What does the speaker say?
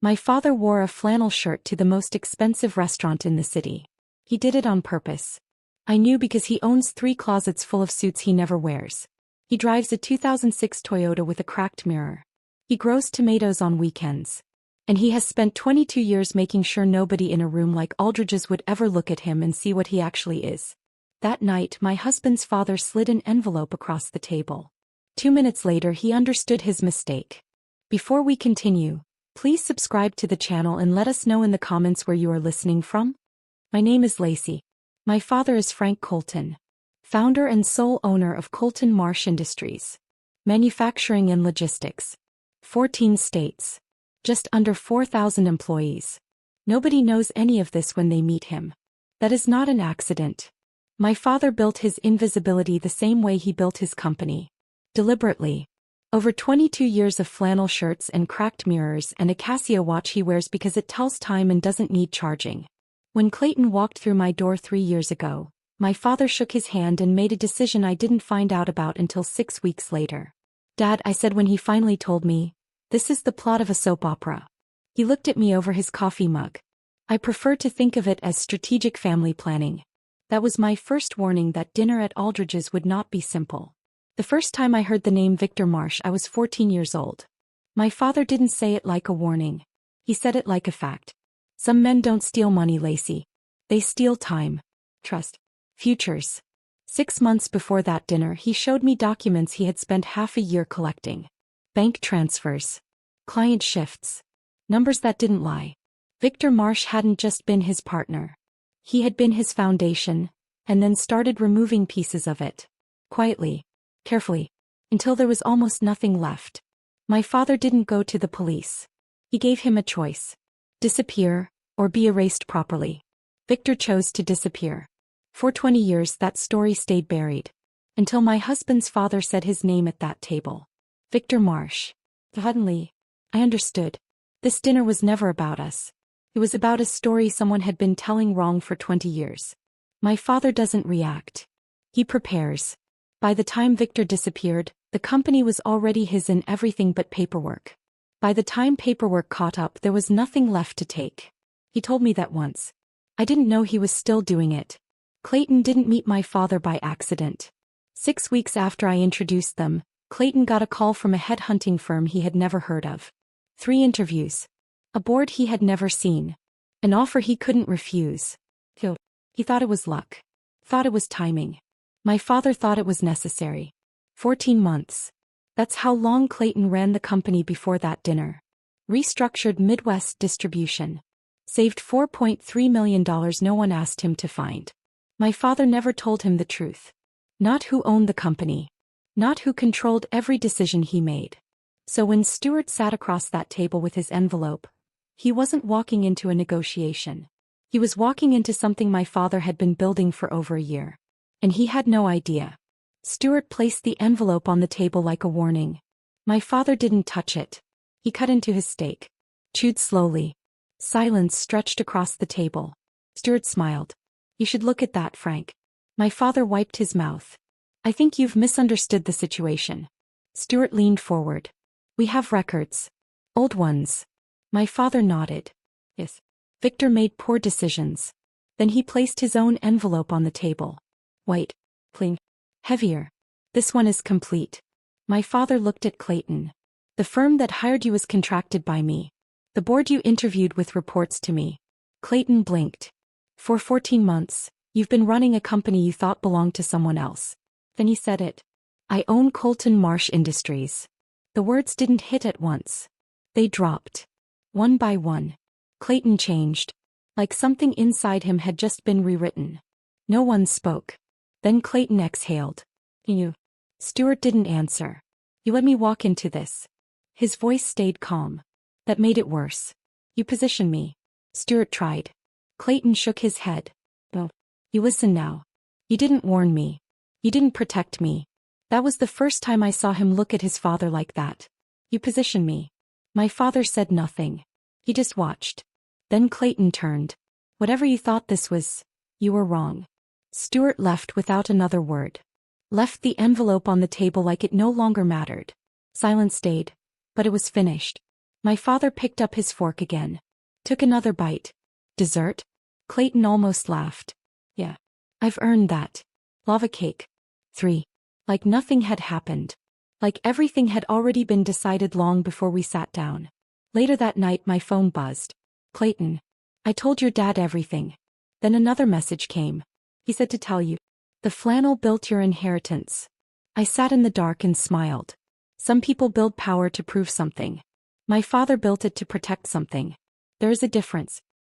My father wore a flannel shirt to the most expensive restaurant in the city. He did it on purpose. I knew because he owns 3 closets full of suits he never wears. He drives a 2006 Toyota with a cracked mirror. He grows tomatoes on weekends. And he has spent 22 years making sure nobody in a room like Aldridge's would ever look at him and see what he actually is. That night, my husband's father slid an envelope across the table. 2 minutes later, he understood his mistake. Before we continue, please subscribe to the channel and let us know in the comments where you are listening from. My name is Lacy. My father is Frank Colton, founder and sole owner of Colton Marsh Industries, manufacturing and logistics. 14 states. Just under 4,000 employees. Nobody knows any of this when they meet him. That is not an accident. My father built his invisibility the same way he built his company. Deliberately. Over 22 years of flannel shirts and cracked mirrors and a Casio watch he wears because it tells time and doesn't need charging. When Clayton walked through my door 3 years ago, my father shook his hand and made a decision I didn't find out about until 6 weeks later. "Dad," I said when he finally told me, "this is the plot of a soap opera." He looked at me over his coffee mug. I prefer to think of it as strategic family planning. That was my first warning that dinner at Aldridge's would not be simple. The first time I heard the name Victor Marsh, I was 14 years old. My father didn't say it like a warning. He said it like a fact. Some men don't steal money, Lacy. They steal time, trust, futures. 6 months before that dinner, he showed me documents he had spent half a year collecting. Bank transfers. Client shifts. Numbers that didn't lie. Victor Marsh hadn't just been his partner. He had been his foundation, and then started removing pieces of it. Quietly. Carefully. Until there was almost nothing left. My father didn't go to the police. He gave him a choice. Disappear, or be erased properly. Victor chose to disappear. For 20 years that story stayed buried. Until my husband's father said his name at that table. Victor Marsh. Suddenly, I understood. This dinner was never about us. It was about a story someone had been telling wrong for 20 years. My father doesn't react. He prepares. By the time Victor disappeared, the company was already his in everything but paperwork. By the time paperwork caught up, there was nothing left to take. He told me that once. I didn't know he was still doing it. Clayton didn't meet my father by accident. 6 weeks after I introduced them, Clayton got a call from a headhunting firm he had never heard of. 3 interviews. A board he had never seen. An offer he couldn't refuse. He thought it was luck. Thought it was timing. My father thought it was necessary. 14 months. That's how long Clayton ran the company before that dinner. Restructured Midwest distribution. Saved $4.3 million no one asked him to find. My father never told him the truth. Not who owned the company. Not who controlled every decision he made. So when Stuart sat across that table with his envelope, he wasn't walking into a negotiation. He was walking into something my father had been building for over a year. And he had no idea. Stuart placed the envelope on the table like a warning. My father didn't touch it. He cut into his steak. Chewed slowly. Silence stretched across the table. Stuart smiled. "You should look at that, Frank." My father wiped his mouth. "I think you've misunderstood the situation." Stuart leaned forward. "We have records. Old ones." My father nodded. "Yes." Victor made poor decisions. Then he placed his own envelope on the table. White. Clean. Heavier. "This one is complete." My father looked at Clayton. "The firm that hired you was contracted by me. The board you interviewed with reports to me." Clayton blinked. "For 14 months, you've been running a company you thought belonged to someone else." Then he said it. "I own Colton Marsh Industries." The words didn't hit at once. They dropped. One by one. Clayton changed. Like something inside him had just been rewritten. No one spoke. Then Clayton exhaled. "You." Stuart didn't answer. "You let me walk into this." His voice stayed calm. "That made it worse. You positioned me." Stuart tried. Clayton shook his head. "Oh. You listen now. You didn't warn me. You didn't protect me." That was the first time I saw him look at his father like that. "You positioned me." My father said nothing. He just watched. Then Clayton turned. "Whatever you thought this was, you were wrong." Stuart left without another word. Left the envelope on the table like it no longer mattered. Silence stayed, but it was finished. My father picked up his fork again. Took another bite. Dessert? Clayton almost laughed. Yeah. I've earned that. Lava cake. 3. Like nothing had happened. Like everything had already been decided long before we sat down. Later that night my phone buzzed. Clayton. I told your dad everything. Then another message came. He said to tell you. The flannel built your inheritance. I sat in the dark and smiled. Some people build power to prove something. My father built it to protect something. There is a difference.